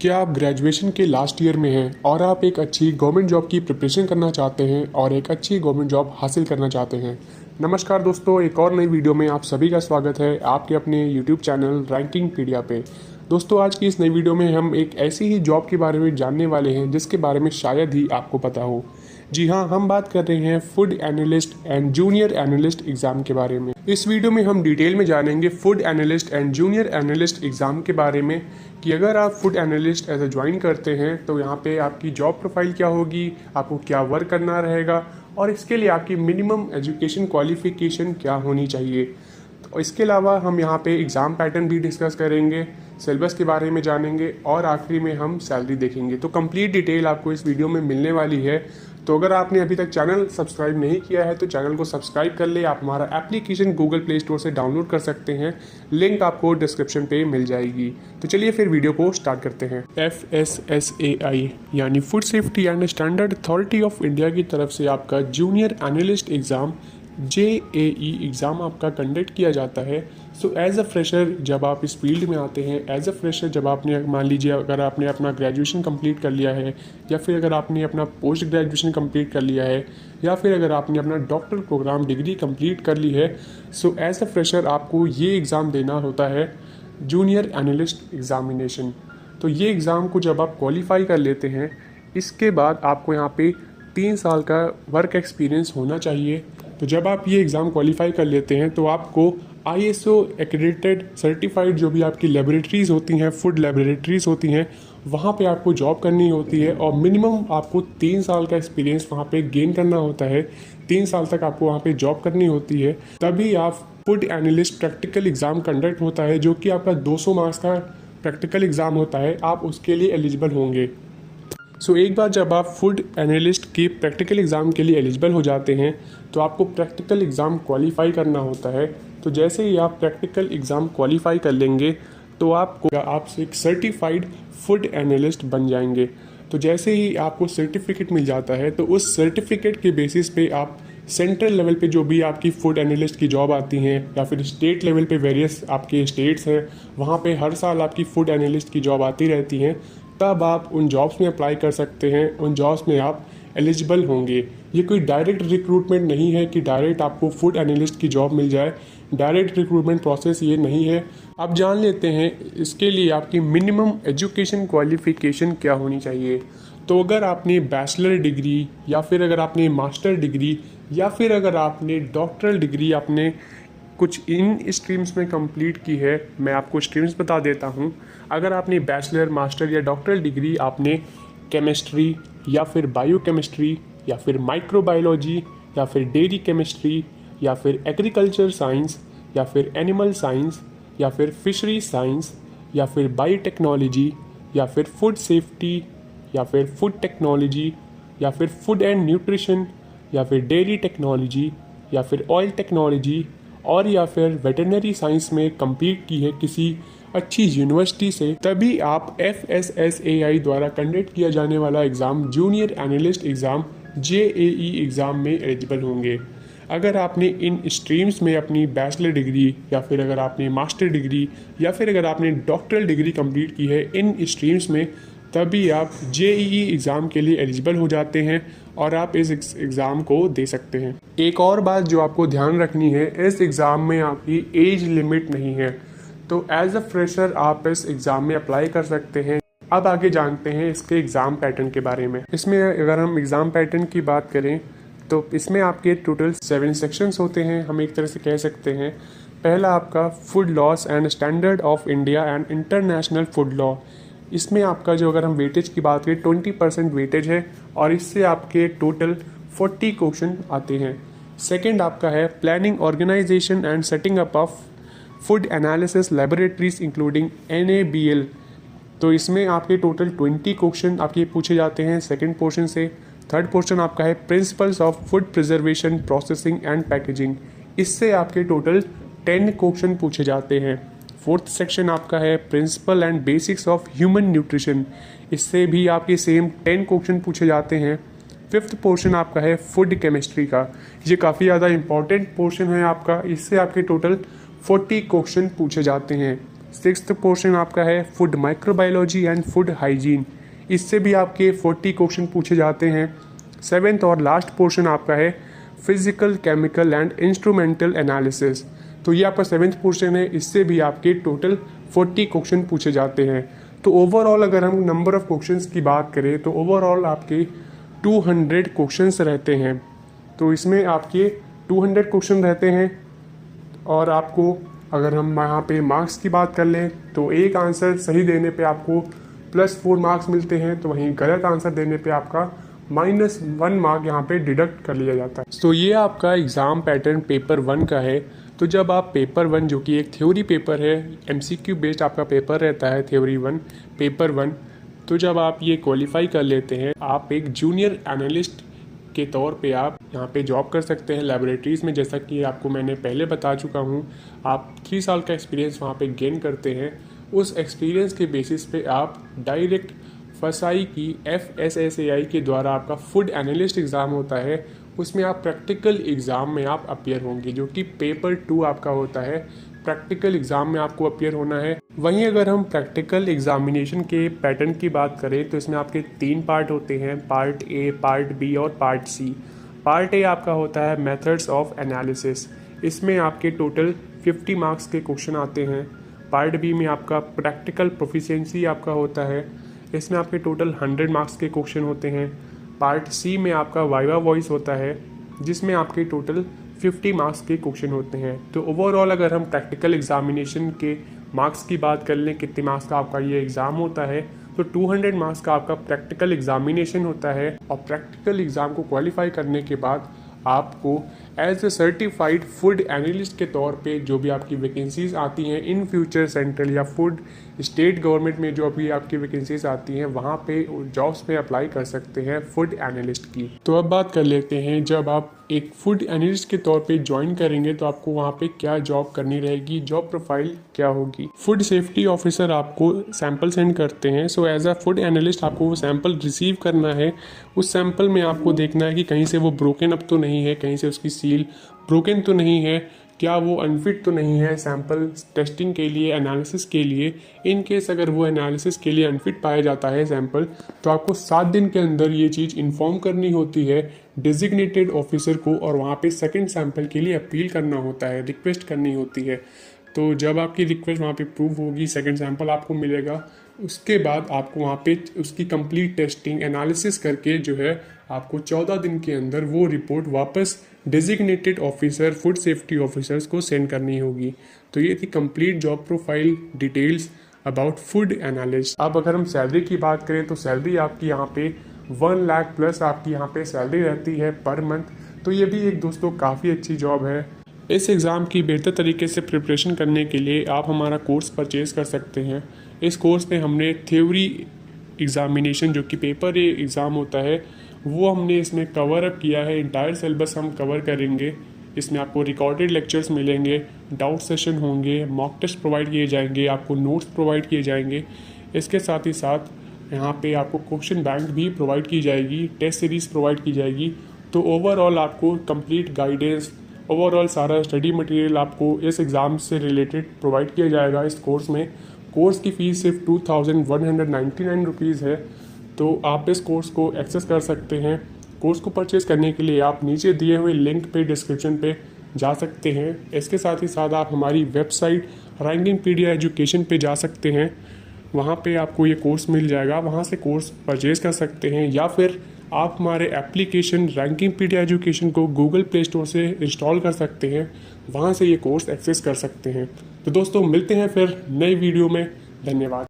क्या आप ग्रेजुएशन के लास्ट ईयर में हैं और आप एक अच्छी गवर्नमेंट जॉब की प्रिपरेशन करना चाहते हैं और एक अच्छी गवर्नमेंट जॉब हासिल करना चाहते हैं? नमस्कार दोस्तों, एक और नई वीडियो में आप सभी का स्वागत है आपके अपने यूट्यूब चैनल रैंकिंग पीडिया पे। दोस्तों, आज की इस नई वीडियो में हम एक ऐसी ही जॉब के बारे में जानने वाले हैं जिसके बारे में शायद ही आपको पता हो। जी हाँ, हम बात कर रहे हैं food analyst and junior analyst exam के बारे में। इस वीडियो में हम डिटेल में जानेंगे food analyst and junior analyst exam के बारे में कि अगर आप food analyst as a join करते हैं तो यहाँ पे आपकी जॉब प्रोफाइल क्या होगी, आपको क्या वर्क करना रहेगा और इसके लिए आपकी मिनिमम एजुकेशन क्वालिफिकेशन क्या होनी चाहिए। तो इसके अलावा हम यहाँ पे एग्ज़ाम पैटर्न भी डिस्कस करेंगे, सिलेबस के बारे में जानेंगे और आखिरी में हम सैलरी देखेंगे। तो कंप्लीट डिटेल आपको इस वीडियो में मिलने वाली है। तो अगर आपने अभी तक चैनल सब्सक्राइब नहीं किया है तो चैनल को सब्सक्राइब कर ले। आप हमारा एप्लीकेशन गूगल प्ले स्टोर से डाउनलोड कर सकते हैं, लिंक आपको डिस्क्रिप्शन पे मिल जाएगी। तो चलिए फिर वीडियो को स्टार्ट करते हैं। FSSAI यानी food safety and standard authority of India की तरफ से आपका junior analyst exam JAE exam आपका कंडक्ट किया जाता है। सो एज अ फ्रेशर जब आप इस फील्ड में आते हैं, एज अ फ्रेशर जब आपने मान लीजिए अगर आपने अपना ग्रेजुएशन कंप्लीट कर लिया है या फिर अगर आपने अपना पोस्ट ग्रेजुएशन कंप्लीट कर लिया है या फिर अगर आपने अपना डॉक्टरल प्रोग्राम डिग्री कंप्लीट कर ली है, सो एज अ फ्रेशर आपको ये एग्ज़ाम देना होता है, जूनियर एनालिस्ट एग्ज़ामिनेशन। तो ये एग्ज़ाम को जब आप क्वालिफाई कर लेते हैं, इसके बाद आपको यहाँ पे 3 साल का वर्क एक्सपीरियंस होना चाहिए। तो जब आप ये एग्ज़ाम क्वालिफाई कर लेते हैं तो आपको ISO एक्रेडिटेड सर्टिफाइड जो भी आपकी लेबोरेटरीज़ होती हैं, फूड लेबोरेटरीज़ होती हैं, वहाँ पे आपको जॉब करनी होती है और मिनिमम आपको 3 साल का एक्सपीरियंस वहाँ पे गेन करना होता है। 3 साल तक आपको वहाँ पे जॉब करनी होती है, तभी आप food analyst practical exam conduct होता है जो कि आपका 200 मार्क्स का प्रैक्टिकल एग्ज़ाम होता है, आप उसके लिए एलिजिबल होंगे। सो एक बार जब आप फूड एनालिस्ट की प्रैक्टिकल एग्ज़ाम के लिए एलिजिबल हो जाते हैं तो आपको प्रैक्टिकल एग्ज़ाम क्वालिफाई करना होता है। तो जैसे ही आप प्रैक्टिकल एग्ज़ाम क्वालिफाई कर लेंगे तो आप एक सर्टिफाइड फूड एनालिस्ट बन जाएंगे। तो जैसे ही आपको सर्टिफिकेट मिल जाता है तो उस सर्टिफिकेट के बेसिस पे आप सेंट्रल लेवल पे जो भी आपकी फूड एनालिस्ट की जॉब आती हैं या फिर स्टेट लेवल पे वेरियस आपके स्टेट्स हैं, वहाँ पे हर साल आपकी फूड एनालिस्ट की जॉब आती रहती हैं, तब आप उन जॉब्स में अप्लाई कर सकते हैं, उन जॉब्स में आप एलिजिबल होंगे। ये कोई डायरेक्ट रिक्रूटमेंट नहीं है कि डायरेक्ट आपको फूड एनालिस्ट की जॉब मिल जाए, डायरेक्ट रिक्रूटमेंट प्रोसेस ये नहीं है। अब जान लेते हैं इसके लिए आपकी मिनिमम एजुकेशन क्वालिफिकेशन क्या होनी चाहिए। तो अगर आपने बैचलर डिग्री या फिर अगर आपने मास्टर डिग्री या फिर अगर आपने डॉक्टरल डिग्री आपने कुछ इन स्ट्रीम्स में कंप्लीट की है, मैं आपको स्ट्रीम्स बता देता हूँ। अगर आपने बैचलर, मास्टर या डॉक्टरल डिग्री आपने केमिस्ट्री या फिर बायोकेमिस्ट्री या फिर माइक्रोबायोलॉजी या फिर डेयरी केमिस्ट्री या फिर एग्रीकल्चर साइंस या फिर एनिमल साइंस या फिर फिशरी साइंस या फिर बायोटेक्नोलॉजी या फिर फूड सेफ्टी या फिर फूड टेक्नोलॉजी या फिर फूड एंड न्यूट्रिशन या फिर डेयरी टेक्नोलॉजी या फिर ऑयल टेक्नोलॉजी और या फिर वेटरनरी साइंस में कंप्लीट की है किसी अच्छी यूनिवर्सिटी से, तभी आप FSSAI द्वारा कंडक्ट किया जाने वाला exam junior analyst exam JAE exam में एलिजिबल होंगे। अगर आपने इन स्ट्रीम्स में अपनी बैचलर डिग्री या फिर अगर आपने मास्टर डिग्री या फिर अगर आपने डॉक्टरल डिग्री कंप्लीट की है इन स्ट्रीम्स में, तभी आप JEE एग्ज़ाम के लिए एलिजिबल हो जाते हैं और आप इस एग्ज़ाम को दे सकते हैं। एक और बात जो आपको ध्यान रखनी है, इस एग्ज़ाम में आपकी एज लिमिट नहीं है, तो एज अ फ्रेशर आप इस एग्ज़ाम में अप्लाई कर सकते हैं। अब आगे जानते हैं इसके एग्ज़ाम पैटर्न के बारे में। इसमें अगर हम एग्ज़ाम पैटर्न की बात करें तो इसमें आपके टोटल 7 सेक्शंस होते हैं, हम एक तरह से कह सकते हैं। पहला आपका food loss and standard of India and international food law. इसमें आपका जो अगर हम वेटेज की बात करें 20% वेटेज है और इससे आपके टोटल 40 क्वेश्चन आते हैं। सेकंड आपका है planning, organisation and setting up of food analysis laboratories including NABL। तो इसमें आपके टोटल 20 क्वेश्चन आपके पूछे जाते हैं सेकंड पोर्शन से। थर्ड पोर्शन आपका है principles of food preservation, processing and packaging. इससे आपके टोटल 10 क्वेश्चन पूछे जाते हैं। फोर्थ सेक्शन आपका है principle and basics of human nutrition. इससे भी आपके सेम 10 क्वेश्चन पूछे जाते हैं। फिफ्थ पोर्शन आपका है फूड केमिस्ट्री का। ये काफ़ी ज़्यादा इंपॉर्टेंट पोर्शन है आपका, इससे आपके टोटल 40 क्वेश्चन पूछे जाते हैं। सिक्स्थ पोर्शन आपका है food microbiology and food hygiene, इससे भी आपके 40 क्वेश्चन पूछे जाते हैं। सेवेंथ और लास्ट पोर्शन आपका है physical chemical and instrumental analysis, तो ये आपका सेवेंथ पोर्शन है, इससे भी आपके टोटल 40 क्वेश्चन पूछे जाते हैं। तो ओवरऑल अगर हम नंबर ऑफ क्वेश्चंस की बात करें तो ओवरऑल आपके 200 क्वेश्चंस रहते हैं। तो इसमें आपके 200 क्वेश्चन रहते हैं और आपको अगर हम यहाँ पे मार्क्स की बात कर लें तो एक आंसर सही देने पे आपको +4 मार्क्स मिलते हैं, तो वहीं गलत आंसर देने पे आपका -1 मार्क यहाँ पे डिडक्ट कर लिया जाता है। तो ये आपका एग्ज़ाम पैटर्न पेपर 1 का है। तो जब आप पेपर 1 जो कि एक थ्योरी पेपर है, MCQ बेस्ड आपका पेपर रहता है थ्योरी 1 पेपर 1, तो जब आप ये क्वालिफाई कर लेते हैं आप एक जूनियर एनालिस्ट के तौर पे आप यहाँ पे जॉब कर सकते हैं लेबोरेटरीज़ में। जैसा कि आपको मैंने पहले बता चुका हूँ, आप 3 साल का एक्सपीरियंस वहाँ पे गेन करते हैं। उस एक्सपीरियंस के बेसिस पे आप डायरेक्ट फसाई की FSSAI के द्वारा आपका फूड एनालिस्ट एग्ज़ाम होता है, उसमें आप प्रैक्टिकल एग्ज़ाम में आप अपीयर होंगे, जो कि पेपर 2 आपका होता है। प्रैक्टिकल एग्ज़ाम में आपको अपीयर होना है। वहीं अगर हम प्रैक्टिकल एग्जामिनेशन के पैटर्न की बात करें तो इसमें आपके 3 पार्ट होते हैं, पार्ट A, पार्ट B और पार्ट C। पार्ट A आपका होता है मेथड्स ऑफ एनालिसिस, इसमें आपके टोटल 50 मार्क्स के क्वेश्चन आते हैं। पार्ट B में आपका प्रैक्टिकल प्रोफिशिएंसी आपका होता है, इसमें आपके टोटल 100 मार्क्स के क्वेश्चन होते हैं। पार्ट C में आपका वाइवा वॉइस होता है, जिसमें आपके टोटल 50 मार्क्स के क्वेश्चन होते हैं। तो ओवरऑल अगर हम प्रैक्टिकल एग्जामिनेशन के मार्क्स की बात कर लें, कितने मार्क्स का आपका ये एग्ज़ाम होता है, तो 200 मार्क्स का आपका प्रैक्टिकल एग्जामिनेशन होता है। और प्रैक्टिकल एग्ज़ाम को क्वालिफाई करने के बाद आपको as a certified food analyst के तौर पे जो भी आपकी वैकेंसीज आती हैं इन फ्यूचर सेंट्रल या फूड स्टेट गवर्नमेंट में जो भी आपकी वैकेंसीज आती हैं वहाँ पे जॉब्स पे अप्लाई कर सकते हैं फूड एनालिस्ट की। तो अब बात कर लेते हैं, जब आप एक फूड एनालिस्ट के तौर पे ज्वाइन करेंगे तो आपको वहाँ पे क्या जॉब करनी रहेगी, जॉब प्रोफाइल क्या होगी। फूड सेफ्टी ऑफिसर आपको सैंपल सेंड करते हैं, so as a food analyst आपको वो सैंपल रिसीव करना है। उस सैंपल में आपको देखना है कि कहीं से वो ब्रोकन अप तो नहीं है, कहीं से उसकी सील ब्रोकन तो नहीं है, क्या वो अनफिट तो नहीं है सैंपल टेस्टिंग के लिए, एनालिसिस के लिए। इन केस अगर वो एनालिसिस के लिए अनफिट पाया जाता है सैंपल, तो आपको 7 दिन के अंदर ये चीज़ इन्फॉर्म करनी होती है डेजिग्नेटेड ऑफिसर को, और वहाँ पे सेकंड सैंपल के लिए अपील करना होता है, रिक्वेस्ट करनी होती है। तो जब आपकी रिक्वेस्ट वहाँ पे प्रूव होगी, सेकंड सैंपल आपको मिलेगा, उसके बाद आपको वहाँ पे उसकी कंप्लीट टेस्टिंग एनालिसिस करके जो है आपको 14 दिन के अंदर वो रिपोर्ट वापस designated officer food safety officers को सेंड करनी होगी। तो ये थी complete job profile details about food analyst. अब अगर हम सैलरी की बात करें तो सैलरी आपकी यहाँ पे 1 लाख प्लस आपकी यहाँ पे सैलरी रहती है पर मंथ। तो ये भी एक दोस्तों काफ़ी अच्छी जॉब है। इस एग्ज़ाम की बेहतर तरीके से प्रिपरेशन करने के लिए आप हमारा कोर्स परचेज़ कर सकते हैं। इस कोर्स में हमने थ्योरी एग्ज़ामिनेशन जो कि पेपर ए एग्ज़ाम होता है वो हमने इसमें कवर अप किया है। इंटायर सिलेबस हम कवर करेंगे। इसमें आपको रिकॉर्डेड लेक्चर्स मिलेंगे, डाउट सेशन होंगे, मॉक टेस्ट प्रोवाइड किए जाएंगे, आपको नोट्स प्रोवाइड किए जाएंगे। इसके साथ ही साथ यहाँ पे आपको क्वेश्चन बैंक भी प्रोवाइड की जाएगी, टेस्ट सीरीज़ प्रोवाइड की जाएगी। तो ओवरऑल आपको कंप्लीट गाइडेंस, ओवरऑल सारा स्टडी मटेरियल आपको इस एग्ज़ाम से रिलेटेड प्रोवाइड किया जाएगा इस कोर्स में। कोर्स की फ़ीस सिर्फ 2199 रुपीज़ है। तो आप इस कोर्स को एक्सेस कर सकते हैं। कोर्स को परचेज़ करने के लिए आप नीचे दिए हुए लिंक पे डिस्क्रिप्शन पे जा सकते हैं। इसके साथ ही साथ आप हमारी वेबसाइट रैंकिंगपीडिया एजुकेशन पे जा सकते हैं, वहाँ पे आपको ये कोर्स मिल जाएगा, वहाँ से कोर्स परचेज़ कर सकते हैं। या फिर आप हमारे एप्लीकेशन रैंकिंगपीडिया एजुकेशन को गूगल प्ले स्टोर से इंस्टॉल कर सकते हैं, वहाँ से ये कोर्स एक्सेस कर सकते हैं। तो दोस्तों मिलते हैं फिर नई वीडियो में। धन्यवाद।